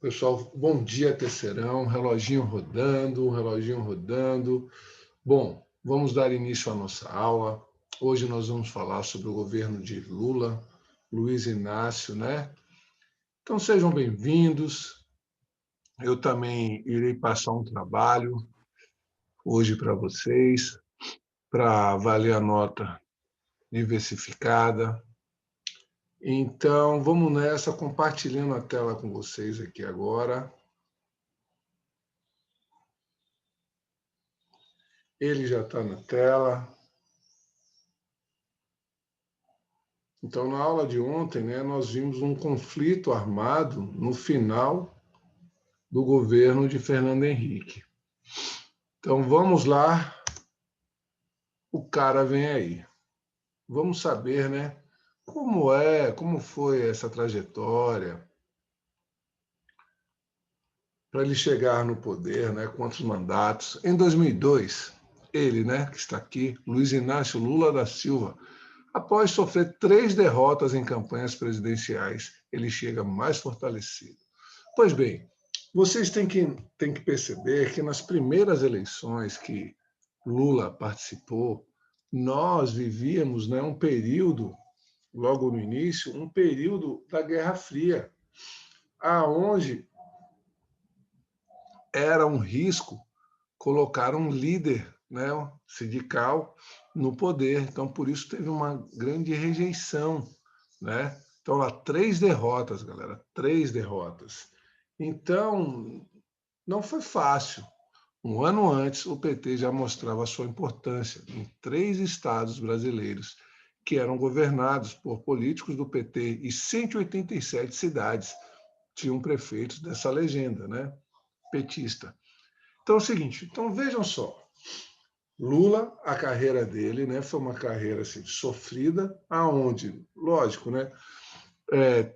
Pessoal, bom dia, Terceirão. Reloginho rodando, reloginho rodando. Bom, vamos dar início à nossa aula. Hoje nós vamos falar sobre o governo de Lula, Luiz Inácio, né? Então sejam bem-vindos. Eu também irei passar um trabalho hoje para vocês, para avaliar a nota diversificada. Então, vamos nessa, compartilhando a tela com vocês aqui agora. Ele já está na tela. Então, na aula de ontem, né, nós vimos um conflito armado no final do governo de Fernando Henrique. Então, vamos lá, o cara vem aí. Vamos saber, né, como foi essa trajetória para ele chegar no poder, né, quantos mandatos. Em 2002, ele, né, que está aqui, Luiz Inácio Lula da Silva, após sofrer 3 derrotas em campanhas presidenciais, ele chega mais fortalecido. Pois bem, vocês têm que perceber que nas primeiras eleições que Lula participou, nós vivíamos, né, um período, logo no início, um período da Guerra Fria, aonde era um risco colocar um líder, né, sindical no poder. Então, por isso teve uma grande rejeição, né? Então, lá, 3 derrotas, galera, 3 derrotas. Então, não foi fácil. Um ano antes, o PT já mostrava a sua importância em 3 estados brasileiros que eram governados por políticos do PT e 187 cidades tinham prefeitos dessa legenda, né? Petista. Então é o seguinte, então vejam só, Lula, a carreira dele, né, foi uma carreira assim, sofrida, aonde, lógico, né,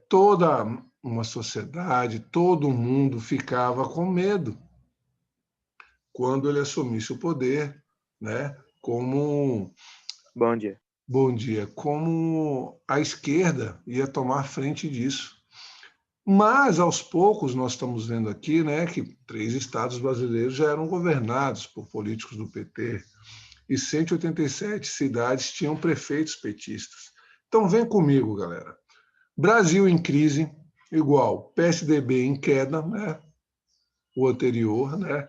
toda uma sociedade, todo mundo ficava com medo quando ele assumisse o poder, né, como Bom dia. bom dia, como a esquerda ia tomar frente disso. Mas, aos poucos, nós estamos vendo aqui, né, que 3 estados brasileiros já eram governados por políticos do PT e 187 cidades tinham prefeitos petistas. Então, vem comigo, galera. Brasil em crise, igual PSDB em queda, né, o anterior, né,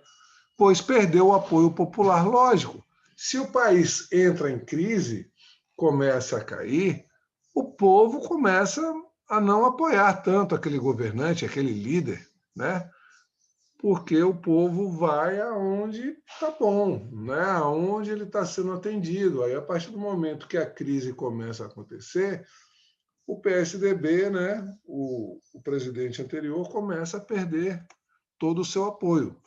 pois perdeu o apoio popular. Lógico, se o país entra em crise, começa a cair, o povo começa a não apoiar tanto aquele governante, aquele líder, né? Porque o povo vai aonde está bom, né? Aonde ele está sendo atendido. Aí, a partir do momento que a crise começa a acontecer, o PSDB, né? O presidente anterior, começa a perder todo o seu apoio.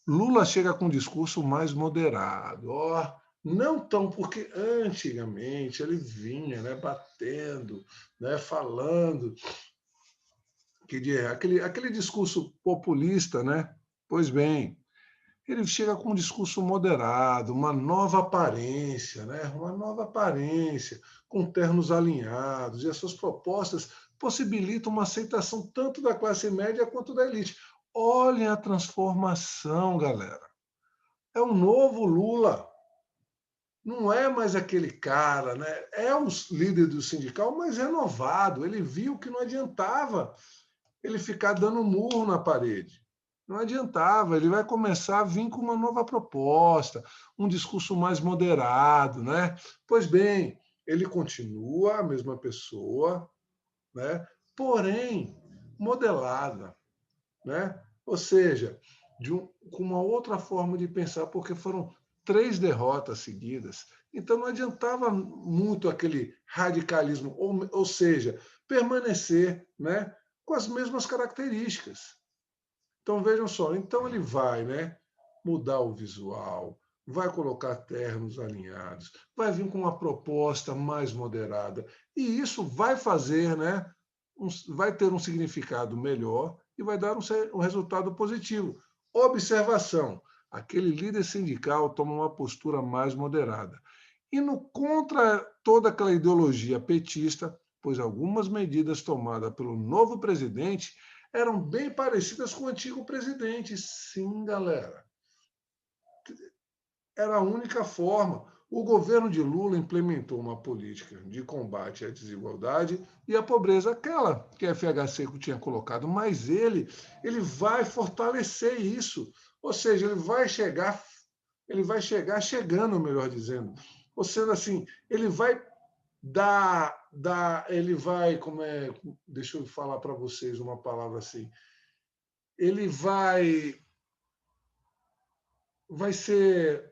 Lula chega com um discurso mais moderado, ó, não tão porque antigamente ele vinha, né, batendo, né, falando aquele discurso populista, né? Pois bem, ele chega com um discurso moderado, uma nova aparência, né? Uma nova aparência, com ternos alinhados, e as suas propostas possibilitam uma aceitação tanto da classe média quanto da elite. Olhem a transformação, galera. É um novo Lula. Não é mais aquele cara, né? É o líder do sindical, mas renovado. Ele viu que não adiantava ele ficar dando murro na parede. Não adiantava, ele vai começar a vir com uma nova proposta, um discurso mais moderado, né? Pois bem, ele continua a mesma pessoa, né? Porém modelada, né? Ou seja, com uma outra forma de pensar, porque foram 3 derrotas seguidas. Então não adiantava muito aquele radicalismo, ou seja, permanecer, né, com as mesmas características. Então vejam só, então ele vai, né, mudar o visual, vai colocar ternos alinhados, vai vir com uma proposta mais moderada, e isso vai fazer, né, vai ter um significado melhor e vai dar um resultado positivo. Observação: aquele líder sindical toma uma postura mais moderada. Indo contra toda aquela ideologia petista, pois algumas medidas tomadas pelo novo presidente eram bem parecidas com o antigo presidente. Sim, galera. Era a única forma. O governo de Lula implementou uma política de combate à desigualdade e à pobreza, aquela que a FHC tinha colocado, mas ele vai fortalecer isso. Ou seja, ele vai chegar chegando, melhor dizendo. Ou seja, assim, ele vai ele vai, deixa eu falar para vocês uma palavra assim, ele vai ser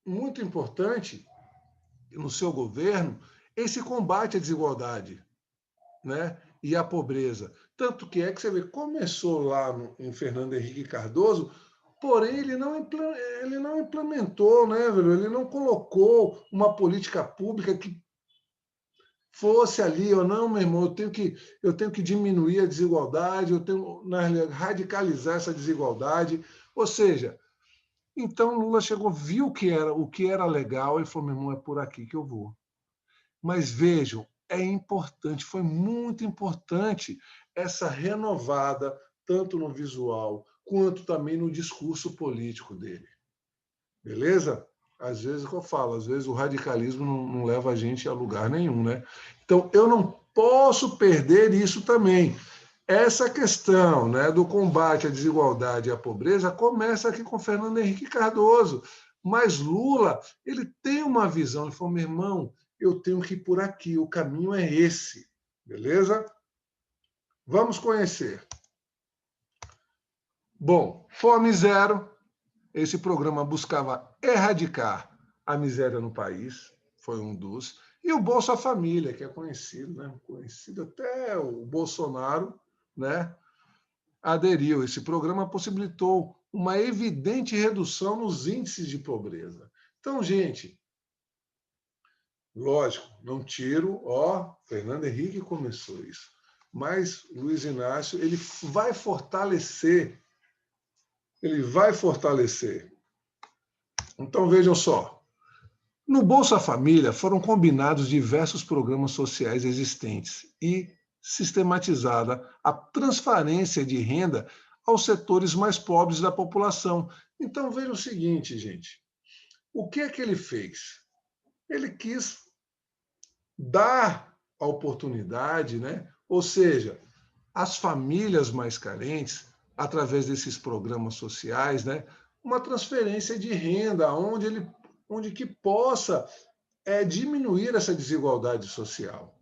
muito importante no seu governo esse combate à desigualdade, né? E à pobreza. Tanto que é que você vê, começou lá em Fernando Henrique Cardoso, porém ele não implementou, né, velho? Ele não colocou uma política pública que fosse ali, ou não, meu irmão, eu tenho que diminuir a desigualdade, eu tenho radicalizar essa desigualdade. Ou seja, então Lula chegou, viu o que era legal e falou, meu irmão, é por aqui que eu vou. Mas vejam, é importante, foi muito importante essa renovada, tanto no visual quanto também no discurso político dele. Beleza? Às vezes, que eu falo, às vezes o radicalismo não leva a gente a lugar nenhum, né? Então, eu não posso perder isso também. Essa questão, né, do combate à desigualdade e à pobreza começa aqui com Fernando Henrique Cardoso. Mas Lula, ele tem uma visão. Ele falou, meu irmão, eu tenho que ir por aqui, o caminho é esse. Beleza? Vamos conhecer. Bom, Fome Zero. Esse programa buscava erradicar a miséria no país, foi um dos. E o Bolsa Família, que é conhecido, né? Conhecido até o Bolsonaro, né? Aderiu. Esse programa possibilitou uma evidente redução nos índices de pobreza. Então, gente, lógico, não tiro, Fernando Henrique começou isso, mas Luiz Inácio, ele vai fortalecer. Então, vejam só, no Bolsa Família foram combinados diversos programas sociais existentes e sistematizada a transferência de renda aos setores mais pobres da população. Então, veja o seguinte, gente, o que é que ele fez? Ele quis dar a oportunidade, né? Ou seja, às famílias mais carentes, através desses programas sociais, né? Uma transferência de renda onde que possa diminuir essa desigualdade social.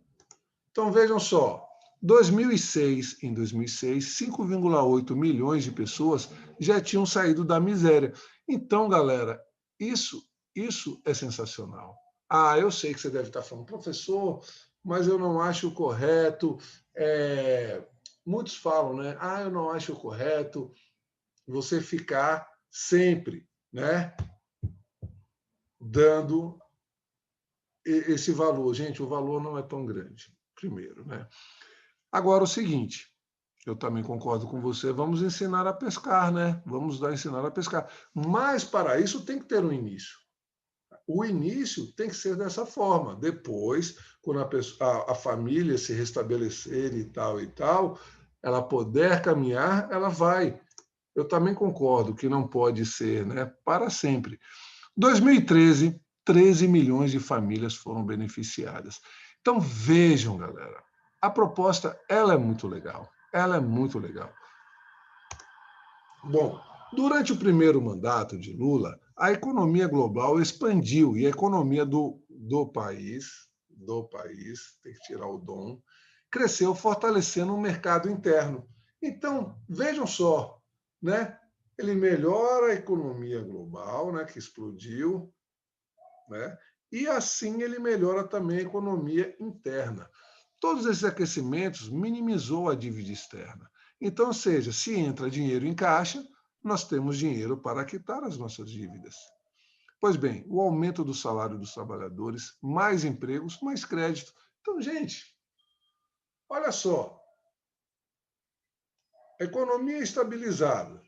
Então, vejam só, em 2006, 5,8 milhões de pessoas já tinham saído da miséria. Então, galera, isso é sensacional. Eu sei que você deve estar falando, professor, mas eu não acho correto. Muitos falam, né? Eu não acho correto você ficar sempre, né, dando esse valor. Gente, o valor não é tão grande, primeiro, né? Agora, o seguinte, eu também concordo com você, vamos ensinar a pescar, né? Vamos ensinar a pescar. Mas, para isso, tem que ter um início. O início tem que ser dessa forma. Depois, quando a família se restabelecer e tal, ela puder caminhar, ela vai. Eu também concordo que não pode ser, né, para sempre. 2013, 13 milhões de famílias foram beneficiadas. Então, vejam, galera, a proposta ela é muito legal. Ela é muito legal. Bom, durante o primeiro mandato de Lula, a economia global expandiu e a economia do país, tem que tirar o dom, cresceu fortalecendo o mercado interno. Então, vejam só, né? Ele melhora a economia global, né, que explodiu, né? E assim ele melhora também a economia interna. Todos esses aquecimentos minimizou a dívida externa. Então, ou seja, se entra dinheiro em caixa, nós temos dinheiro para quitar as nossas dívidas. Pois bem, o aumento do salário dos trabalhadores, mais empregos, mais crédito. Então, gente, olha só, a economia estabilizada,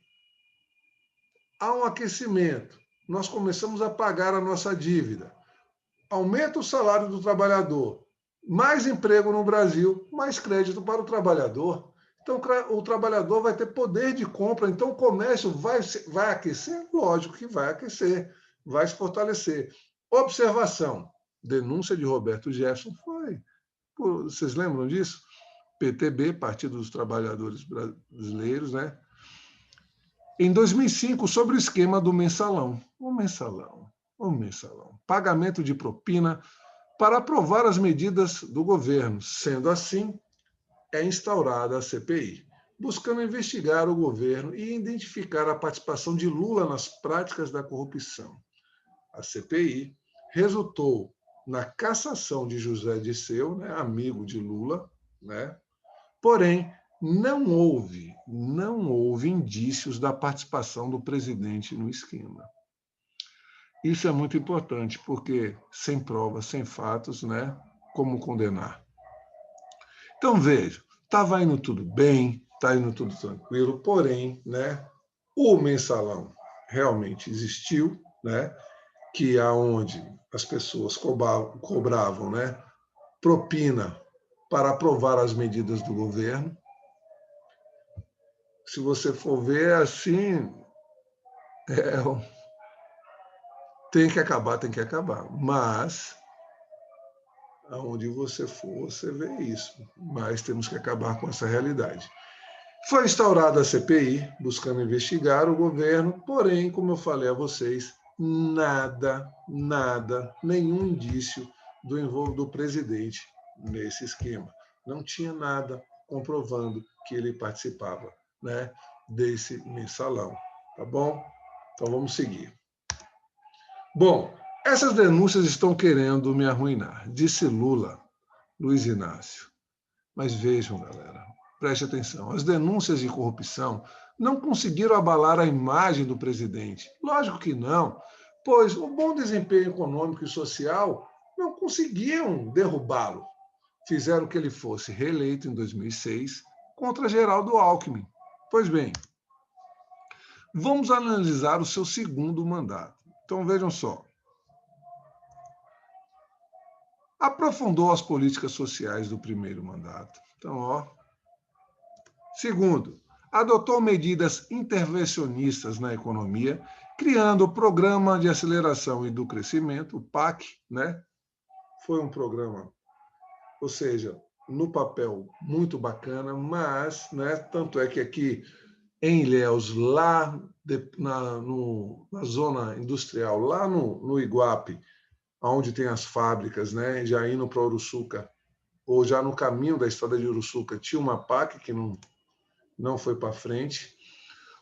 há um aquecimento, nós começamos a pagar a nossa dívida, aumenta o salário do trabalhador, mais emprego no Brasil, mais crédito para o trabalhador. Então, o trabalhador vai ter poder de compra. Então, o comércio vai aquecer? Lógico que vai aquecer, vai se fortalecer. Observação: denúncia de Roberto Jefferson foi. Vocês lembram disso? PTB, Partido dos Trabalhadores Brasileiros, né? Em 2005, sobre o esquema do mensalão. O mensalão. Pagamento de propina para aprovar as medidas do governo. Sendo assim, é instaurada a CPI, buscando investigar o governo e identificar a participação de Lula nas práticas da corrupção. A CPI resultou na cassação de José Dirceu, né, amigo de Lula, né? Porém, não houve indícios da participação do presidente no esquema. Isso é muito importante, porque sem provas, sem fatos, né, como condenar? Então, veja, estava indo tudo bem, está indo tudo tranquilo, porém, né, o mensalão realmente existiu, né, que é onde as pessoas cobravam, né, propina para aprovar as medidas do governo. Se você for ver assim, tem que acabar. Mas, aonde você for, você vê isso. Mas temos que acabar com essa realidade. Foi instaurada a CPI, buscando investigar o governo, porém, como eu falei a vocês, nada, nenhum indício do presidente nesse esquema. Não tinha nada comprovando que ele participava, né, desse mensalão. Tá bom? Então vamos seguir. Bom, essas denúncias estão querendo me arruinar, disse Lula, Luiz Inácio. Mas vejam, galera, preste atenção, as denúncias de corrupção não conseguiram abalar a imagem do presidente. Lógico que não, pois o bom desempenho econômico e social não conseguiam derrubá-lo. Fizeram que ele fosse reeleito em 2006 contra Geraldo Alckmin. Pois bem, vamos analisar o seu segundo mandato. Então vejam só. Aprofundou as políticas sociais do primeiro mandato. Então, ó. Segundo, adotou medidas intervencionistas na economia, criando o Programa de Aceleração e do Crescimento, o PAC, né? Foi um programa, ou seja, no papel muito bacana, mas, né, tanto é que aqui em Ilhéus, lá na zona industrial, lá no Iguape, onde tem as fábricas, né, já indo para Uruçuca, ou já no caminho da estrada de Uruçuca, tinha uma PAC que não foi para frente.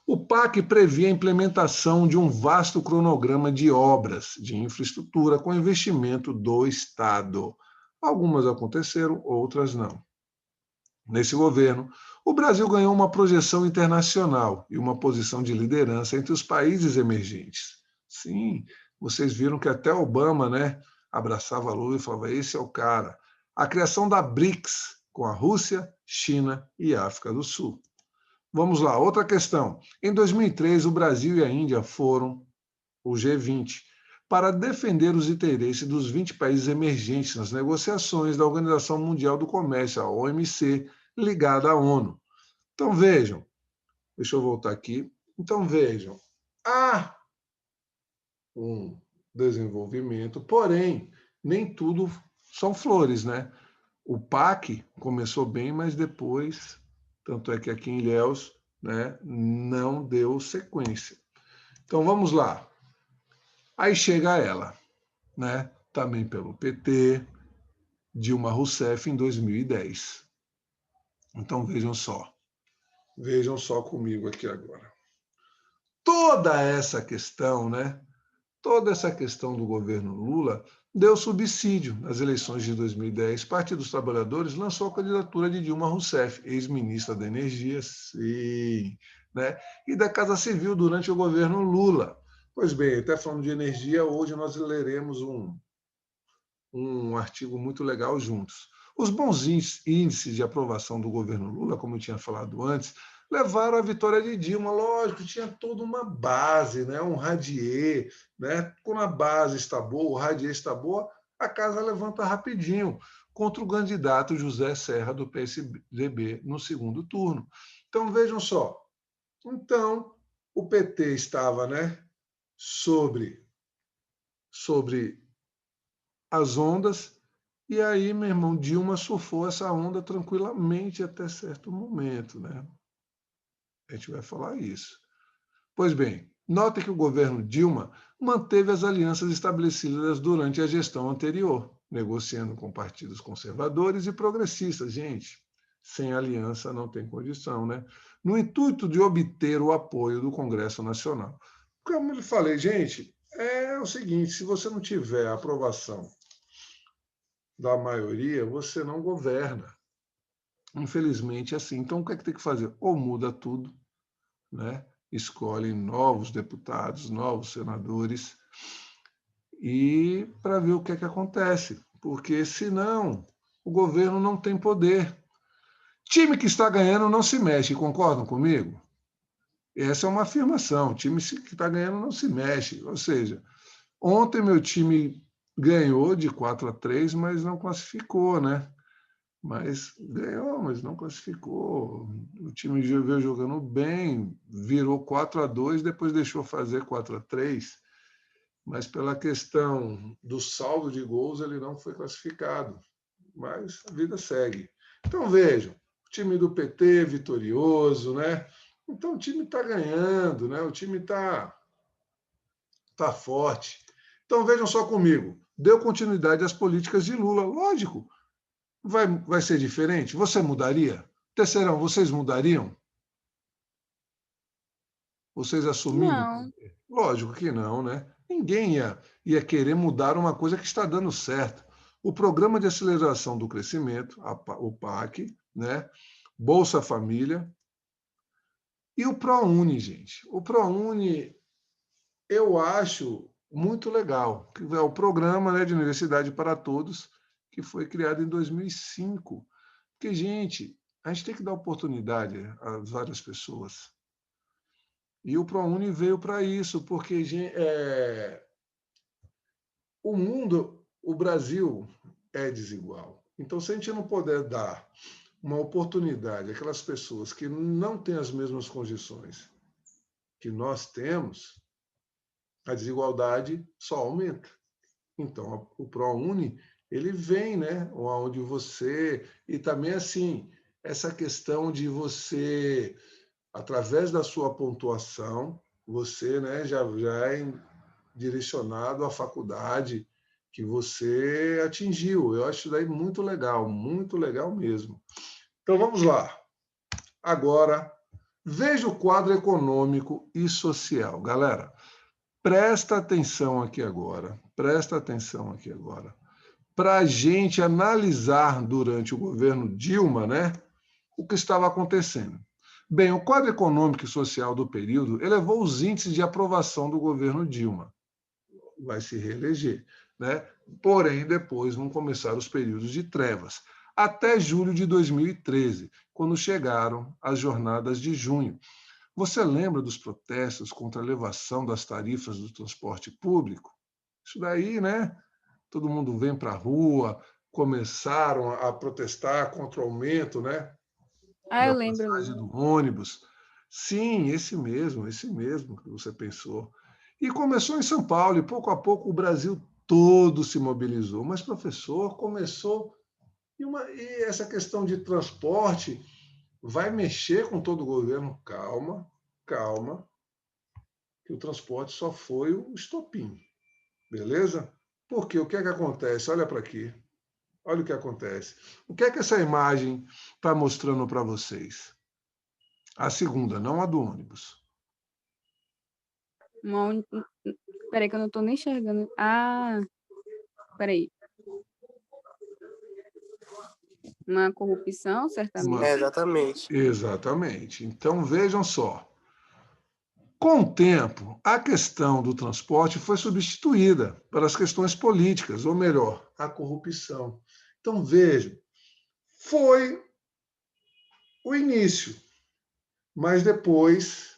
O PAC previa a implementação de um vasto cronograma de obras de infraestrutura com investimento do Estado. Algumas aconteceram, outras não. Nesse governo, o Brasil ganhou uma projeção internacional e uma posição de liderança entre os países emergentes. Sim, vocês viram que até Obama, né, abraçava Lula e falava: esse é o cara. A criação da BRICS, com a Rússia, China e África do Sul. Vamos lá, outra questão. Em 2003, o Brasil e a Índia foram o G20 para defender os interesses dos 20 países emergentes nas negociações da Organização Mundial do Comércio, a OMC, ligada à ONU. Então vejam, deixa eu voltar aqui. Então vejam, há um desenvolvimento, porém, nem tudo são flores, né? O PAC começou bem, mas depois, tanto é que aqui em Ilhéus, né, não deu sequência. Então vamos lá. Aí chega ela, né, também pelo PT, Dilma Rousseff em 2010. Então vejam só comigo aqui agora. Toda essa questão, né, toda essa questão do governo Lula deu subsídio nas eleições de 2010. Partido dos Trabalhadores lançou a candidatura de Dilma Rousseff, ex-ministra da Energia, sim, né, e da Casa Civil durante o governo Lula. Pois bem, até falando de energia, hoje nós leremos um artigo muito legal juntos. Os bons índices de aprovação do governo Lula, como eu tinha falado antes, levaram à vitória de Dilma. Lógico, tinha toda uma base, né? Um radier, né? Quando a base está boa, o radier está boa, a casa levanta rapidinho. contra o candidato José Serra, do PSDB, no segundo turno. Então, vejam só. Então, o PT estava, né, sobre as ondas, e aí, meu irmão, Dilma surfou essa onda tranquilamente até certo momento, né? A gente vai falar isso. Pois bem, note que o governo Dilma manteve as alianças estabelecidas durante a gestão anterior, negociando com partidos conservadores e progressistas. Gente, sem aliança não tem condição, né? No intuito de obter o apoio do Congresso Nacional. Como eu falei, gente, é o seguinte: se você não tiver a aprovação da maioria, você não governa. Infelizmente é assim. Então, o que é que tem que fazer? Ou muda tudo, né? Escolhem novos deputados, novos senadores, e para ver o que é que acontece, porque senão o governo não tem poder. Time que está ganhando não se mexe, concordam comigo? Essa é uma afirmação. Time que está ganhando não se mexe. Ou seja, ontem meu time ganhou de 4-3, mas não classificou, né? Mas ganhou, mas não classificou. O time veio jogando bem, virou 4-2, depois deixou fazer 4-3, mas pela questão do saldo de gols ele não foi classificado. Mas a vida segue. Então vejam, o time do PT vitorioso, né? Então o time está ganhando, né? O time tá forte. Então vejam só comigo, deu continuidade às políticas de Lula, lógico. Vai ser diferente? Você mudaria? Terceirão, vocês mudariam? Vocês assumindo? Não. Lógico que não, né? Ninguém ia querer mudar uma coisa que está dando certo. O Programa de Aceleração do Crescimento, o PAC, né? Bolsa Família e o ProUni, gente. O ProUni eu acho muito legal, que é o programa, né, de Universidade para Todos, que foi criado em 2005. Porque, gente, a gente tem que dar oportunidade a várias pessoas. E o ProUni veio para isso, porque o mundo, o Brasil é desigual. Então, se a gente não puder dar uma oportunidade àquelas pessoas que não têm as mesmas condições que nós temos, a desigualdade só aumenta. Então, o ProUni, ele vem, né, onde você... E também, assim, essa questão de você, através da sua pontuação, você, né, já é direcionado à faculdade que você atingiu. Eu acho isso daí muito legal mesmo. Então, vamos lá. Agora, veja o quadro econômico e social. Galera, presta atenção aqui agora, para a gente analisar durante o governo Dilma, né, o que estava acontecendo. Bem, o quadro econômico e social do período elevou os índices de aprovação do governo Dilma. Vai se reeleger, né? Porém, depois vão começar os períodos de trevas, até julho de 2013, quando chegaram as jornadas de junho. Você lembra dos protestos contra a elevação das tarifas do transporte público? Isso daí, né? Todo mundo vem para a rua, começaram a protestar contra o aumento, né, Ah, da eu lembro, eu passagem lembro. do ônibus. Sim, esse mesmo que você pensou. E começou em São Paulo, e pouco a pouco o Brasil todo se mobilizou. Mas, professor, começou. E essa questão de transporte vai mexer com todo o governo? Calma, calma, que o transporte só foi o estopim, beleza? Porque o que é que acontece? Olha para aqui. Olha o que acontece. O que é que essa imagem está mostrando para vocês? A segunda, não a do ônibus. Uma un... Peraí que eu não tô nem enxergando. Ah, peraí. Uma corrupção, Uma... certamente. Exatamente. Exatamente. Então, vejam só. Com o tempo, a questão do transporte foi substituída pelas questões políticas, ou melhor, a corrupção. Então, vejam, foi o início, mas depois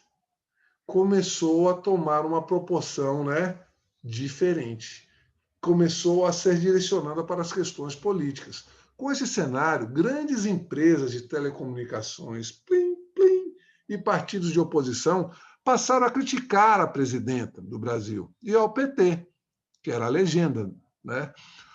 começou a tomar uma proporção, né, diferente. Começou a ser direcionada para as questões políticas. Com esse cenário, grandes empresas de telecomunicações, plim, plim, e partidos de oposição passaram a criticar a presidenta do Brasil e ao PT, que era a legenda, né?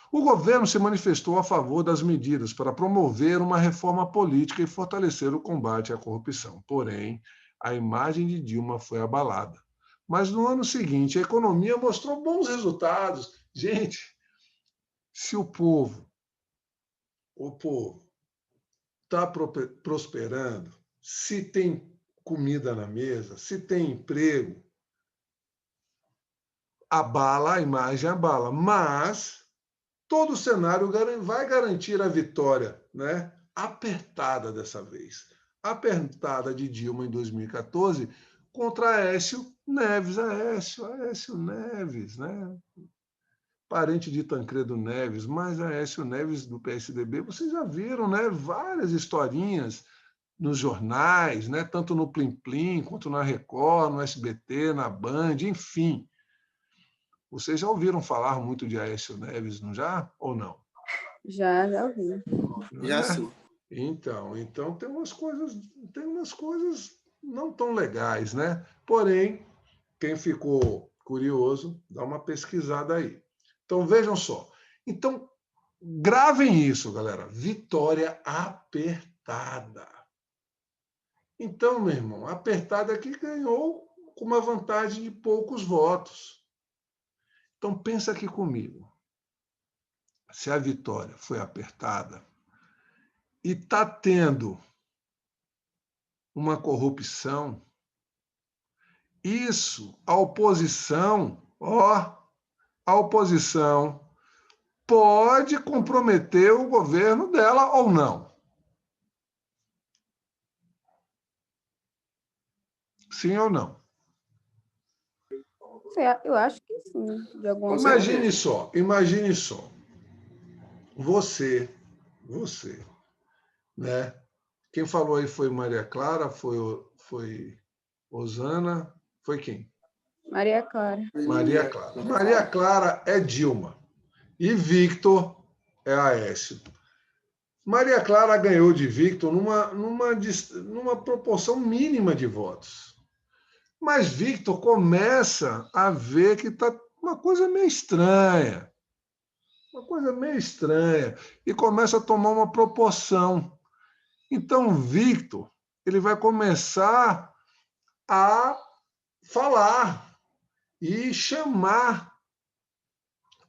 O governo se manifestou a favor das medidas para promover uma reforma política e fortalecer o combate à corrupção. Porém, a imagem de Dilma foi abalada. Mas no ano seguinte, a economia mostrou bons resultados. Gente, se o povo está prosperando, se tem comida na mesa, se tem emprego, abala, a imagem abala. Mas todo o cenário vai garantir a vitória, né? Apertada dessa vez. Apertada de Dilma em 2014 contra Aécio Neves. Aécio Neves, né? Parente de Tancredo Neves, mas Aécio Neves do PSDB, vocês já viram, né? Várias historinhas nos jornais, né? Tanto no Plim Plim, quanto na Record, no SBT, na Band, enfim. Vocês já ouviram falar muito de Aécio Neves, não já? Ou não? Já ouvi. Já sim. Então tem umas coisas não tão legais, né? Porém, quem ficou curioso, dá uma pesquisada aí. Então vejam só. Então gravem isso, galera. Vitória apertada. Então, meu irmão, apertada aqui ganhou com uma vantagem de poucos votos. Então pensa aqui comigo. Se a vitória foi apertada e está tendo uma corrupção, isso, a oposição pode comprometer o governo dela ou não. Sim ou não? Eu acho que sim, de alguma Imagine só. Você, né? Quem falou aí foi Maria Clara, foi Osana, foi quem? Maria Clara. Maria Clara. Maria Clara é Dilma e Victor é Aécio. Maria Clara ganhou de Victor numa proporção mínima de votos. Mas Victor começa a ver que está uma coisa meio estranha. E começa a tomar uma proporção. Então, Victor, ele vai começar a falar e chamar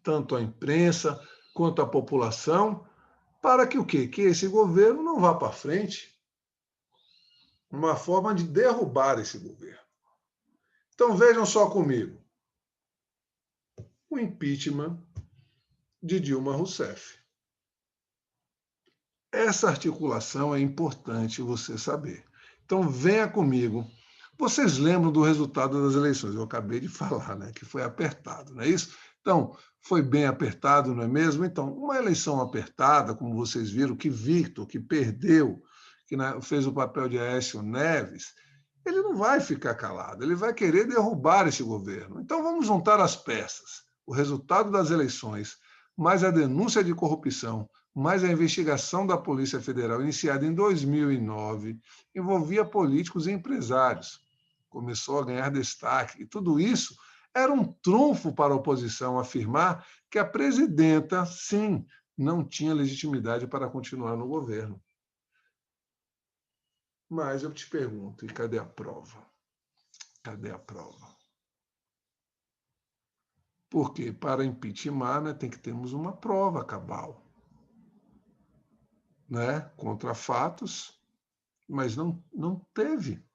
tanto a imprensa quanto a população para que o quê? Que esse governo não vá para frente. Uma forma de derrubar esse governo. Então, vejam só comigo. O impeachment de Dilma Rousseff. Essa articulação é importante você saber. Então, venha comigo. Vocês lembram do resultado das eleições? Eu acabei de falar, né? Que foi apertado, não é isso? Então, foi bem apertado, não é mesmo? Então, uma eleição apertada, como vocês viram, que Victor, que perdeu, que fez o papel de Aécio Neves, ele não vai ficar calado, ele vai querer derrubar esse governo. Então, vamos juntar as peças. O resultado das eleições, mais a denúncia de corrupção, mais a investigação da Polícia Federal, iniciada em 2009, envolvia políticos e empresários. Começou a ganhar destaque. E tudo isso era um trunfo para a oposição afirmar que a presidenta, sim, não tinha legitimidade para continuar no governo. Mas eu te pergunto, e cadê a prova? Cadê a prova? Porque para impeachment, né, tem que termos uma prova cabal, né, contra fatos, mas não teve.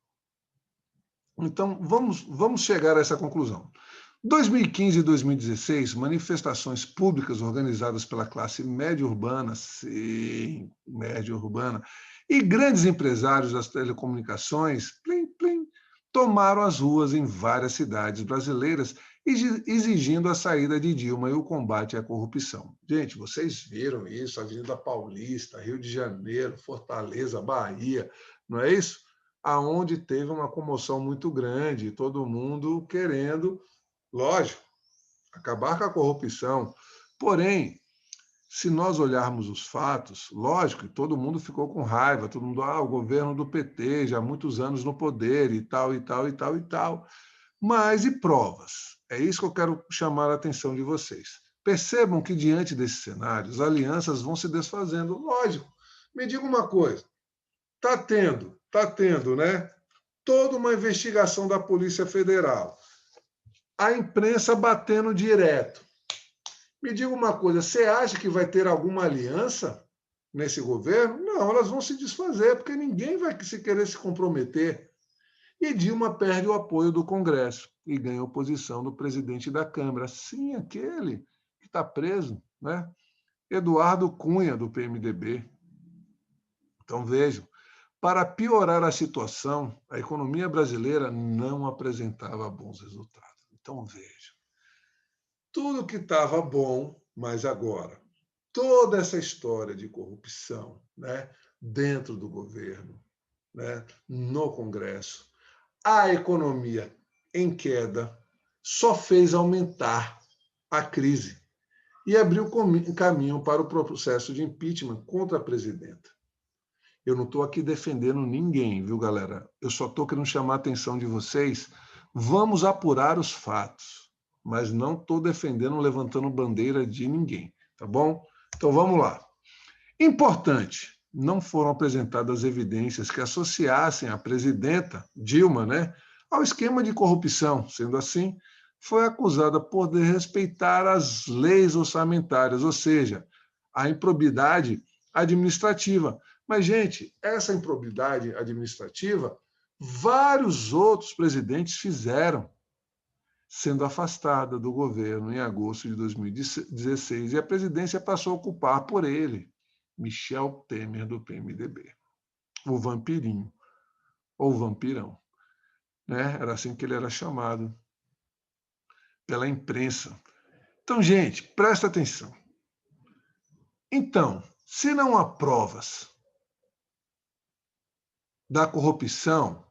Então, vamos chegar a essa conclusão. 2015 e 2016, manifestações públicas organizadas pela classe média urbana, sim, média urbana, e grandes empresários das telecomunicações, plim, plim, tomaram as ruas em várias cidades brasileiras, exigindo a saída de Dilma e o combate à corrupção. Gente, vocês viram isso, Avenida Paulista, Rio de Janeiro, Fortaleza, Bahia, não é isso? Aonde teve uma comoção muito grande, todo mundo querendo, lógico, acabar com a corrupção. Porém, se nós olharmos os fatos, lógico que todo mundo ficou com raiva, todo mundo, o governo do PT, já há muitos anos no poder, e tal, e tal, e tal, e tal. Mas e provas? É isso que eu quero chamar a atenção de vocês. Percebam que, diante desses cenários, alianças vão se desfazendo. Lógico. Me diga uma coisa. Está tendo, né? Toda uma investigação da Polícia Federal. A imprensa batendo direto. Me diga uma coisa, você acha que vai ter alguma aliança nesse governo? Não, elas vão se desfazer, porque ninguém vai se querer se comprometer. E Dilma perde o apoio do Congresso e ganha a oposição do presidente da Câmara. Sim, aquele que está preso, né? Eduardo Cunha, do PMDB. Então, vejam, para piorar a situação, a economia brasileira não apresentava bons resultados. Então, vejam, tudo que estava bom, mas agora, toda essa história de corrupção, né, dentro do governo, né, no Congresso, a economia em queda só fez aumentar a crise e abriu caminho para o processo de impeachment contra a presidenta. Eu não estou aqui defendendo ninguém, viu, galera? Eu só estou querendo chamar a atenção de vocês. Vamos apurar os fatos, mas não estou defendendo, levantando bandeira de ninguém, tá bom? Então vamos lá. Importante, não foram apresentadas evidências que associassem a presidenta Dilma, né, ao esquema de corrupção. Sendo assim, foi acusada por desrespeitar as leis orçamentárias, ou seja, a improbidade administrativa. Mas, gente, essa improbidade administrativa, vários outros presidentes fizeram, sendo afastada do governo em agosto de 2016, e a presidência passou a ocupar por ele, Michel Temer, do PMDB, o vampirinho, ou vampirão. Né? Era assim que ele era chamado pela imprensa. Então, gente, presta atenção. Então, se não há provas da corrupção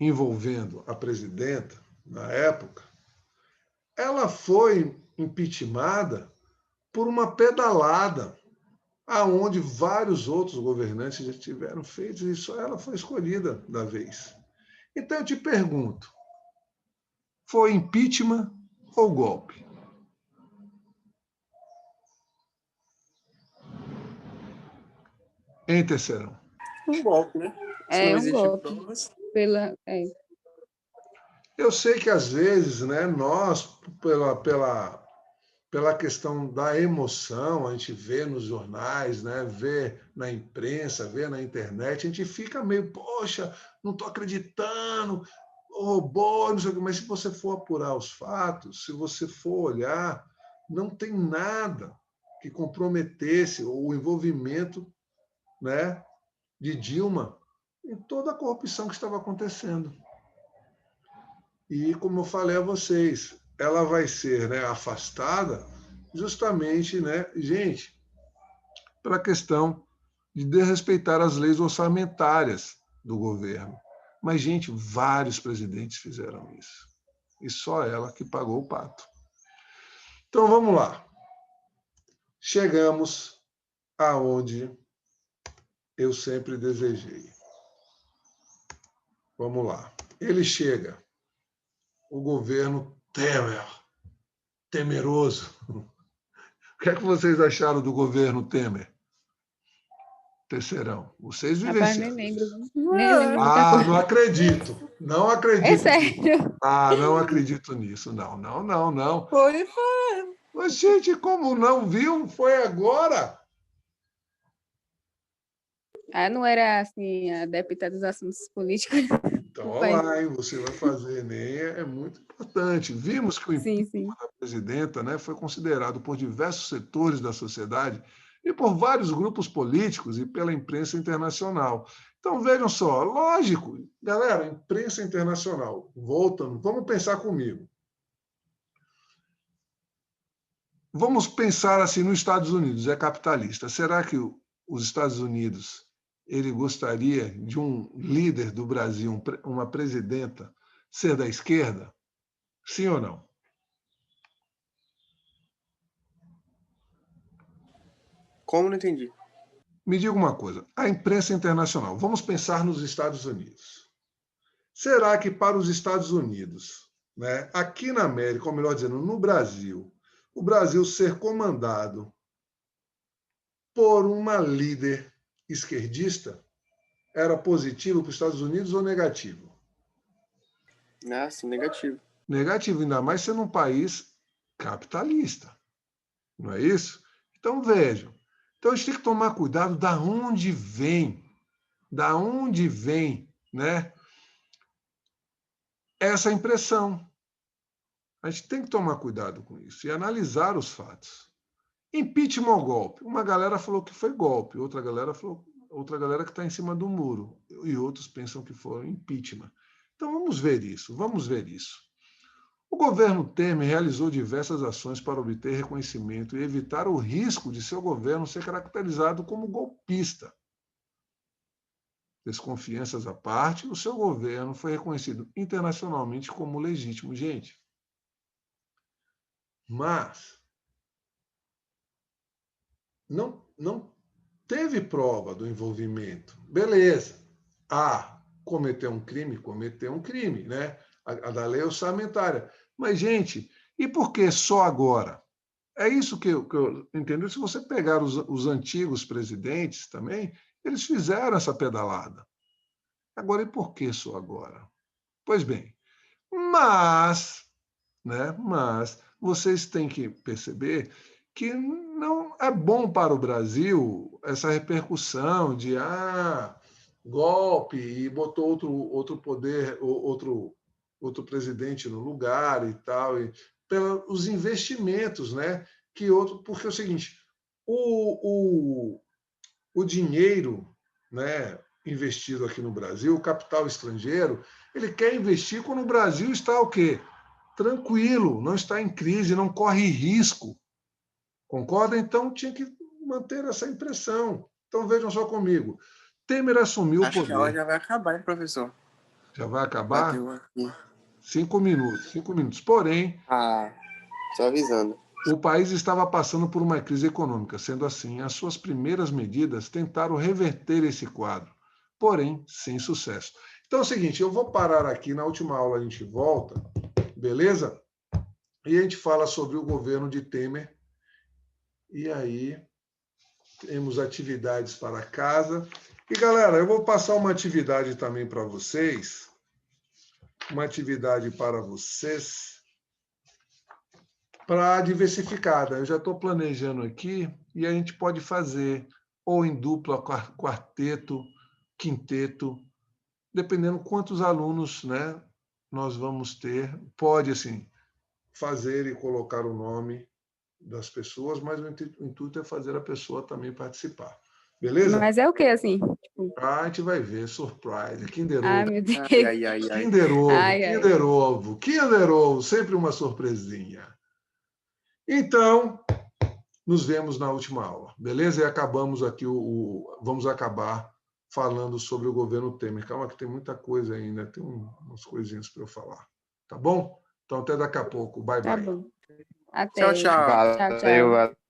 envolvendo a presidenta, na época, ela foi impeachmentada por uma pedalada, aonde vários outros governantes já tiveram feito, e só ela foi escolhida da vez. Então eu te pergunto, foi impeachment ou golpe? Em Terceirão? Um golpe, né? Se não É um existem golpe. provas. Eu sei que, às vezes, né, nós, pela questão da emoção, a gente vê nos jornais, né, vê na imprensa, vê na internet, a gente fica meio, poxa, não estou acreditando, roubou, não sei o quê. Mas se você for apurar os fatos, se você for olhar, não tem nada que comprometesse o envolvimento, né, de Dilma em toda a corrupção que estava acontecendo. E, como eu falei a vocês, ela vai ser, né, afastada justamente, né, gente, pela questão de desrespeitar as leis orçamentárias do governo. Mas, gente, vários presidentes fizeram isso. E só ela que pagou o pato. Então, vamos lá. Chegamos aonde eu sempre desejei. Vamos lá. Ele chega, o governo Temer, temeroso. O que é que vocês acharam do governo Temer? Terceirão. Vocês Rapaz, nem vivenciaram lembro. isso. Nem lembro muita Ah, coisa. não acredito. Não É acredito nisso. sério. Ah, não acredito nisso. Não, não, não, não. Foi. Mas, gente, como não viu? Foi agora. Ah, não era assim, adepta dos assuntos políticos Então, do olha país. lá, hein? Você vai fazer Enem, é muito importante. Vimos que o Sim, impeachment sim. da presidenta, né, foi considerado por diversos setores da sociedade e por vários grupos políticos e pela imprensa internacional. Então, vejam só, lógico, galera, imprensa internacional, voltando, vamos pensar comigo. Vamos pensar assim nos Estados Unidos, é capitalista. Será que os Estados Unidos ele gostaria de um líder do Brasil, uma presidenta, ser da esquerda? Sim ou não? Como não entendi? Me diga uma coisa, a imprensa internacional, vamos pensar nos Estados Unidos. Será que para os Estados Unidos, né, aqui na América, ou melhor dizendo, no Brasil, o Brasil ser comandado por uma líder esquerdista era positivo para os Estados Unidos ou negativo? Ah, sim, negativo. Negativo, ainda mais sendo um país capitalista. Não é isso? Então, vejam. Então, a gente tem que tomar cuidado da onde vem, né, essa impressão. A gente tem que tomar cuidado com isso e analisar os fatos. Impeachment ou golpe? Uma galera falou que foi golpe, outra galera que está em cima do muro, e outros pensam que foi impeachment. Então, vamos ver isso. O governo Temer realizou diversas ações para obter reconhecimento e evitar o risco de seu governo ser caracterizado como golpista. Desconfianças à parte, o seu governo foi reconhecido internacionalmente como legítimo. Gente, mas não teve prova do envolvimento. Beleza. Cometeu um crime, né? A da lei orçamentária. Mas, gente, e por que só agora? É isso que eu entendo. Se você pegar os antigos presidentes também, eles fizeram essa pedalada. Agora, e por que só agora? Pois bem, mas vocês têm que perceber que não é bom para o Brasil essa repercussão de golpe e botou outro poder, outro presidente no lugar e tal, e pelos investimentos, né? Porque é o seguinte, o dinheiro, né, investido aqui no Brasil, o capital estrangeiro, ele quer investir quando o Brasil está o quê? Tranquilo, não está em crise, não corre risco. Concorda? Então tinha que manter essa impressão. Então vejam só comigo. Temer assumiu o Acho que a hora poder. já vai acabar, hein, professor? Já vai acabar? Bateu aqui. 5 minutos. Porém, Só avisando. o país estava passando por uma crise econômica. Sendo assim, as suas primeiras medidas tentaram reverter esse quadro, porém, sem sucesso. Então é o seguinte, eu vou parar aqui, na última aula a gente volta, beleza? E a gente fala sobre o governo de Temer. E aí, temos atividades para casa. E, galera, eu vou passar uma atividade também para vocês. Uma atividade para vocês. Para diversificada. Eu já estou planejando aqui e a gente pode fazer ou em dupla, quarteto, quinteto, dependendo quantos alunos, né, nós vamos ter. Pode, assim, fazer e colocar o nome das pessoas, mas o intuito é fazer a pessoa também participar. Beleza? Mas é o que, assim? Tipo, A gente vai ver, surprise, Kinder ai, Ovo. meu Deus. Ai. Kinder Ovo, Ai, ai. Kinder Ovo, Kinder Ovo, sempre uma surpresinha. Então, nos vemos na última aula, beleza? E acabamos aqui, vamos acabar falando sobre o governo Temer. Calma que tem muita coisa ainda, tem umas coisinhas para eu falar. Tá bom? Então, até daqui a pouco. Bye, Tá bye. bom. Até. Tchau, tchau. Tchau, tchau. Valeu.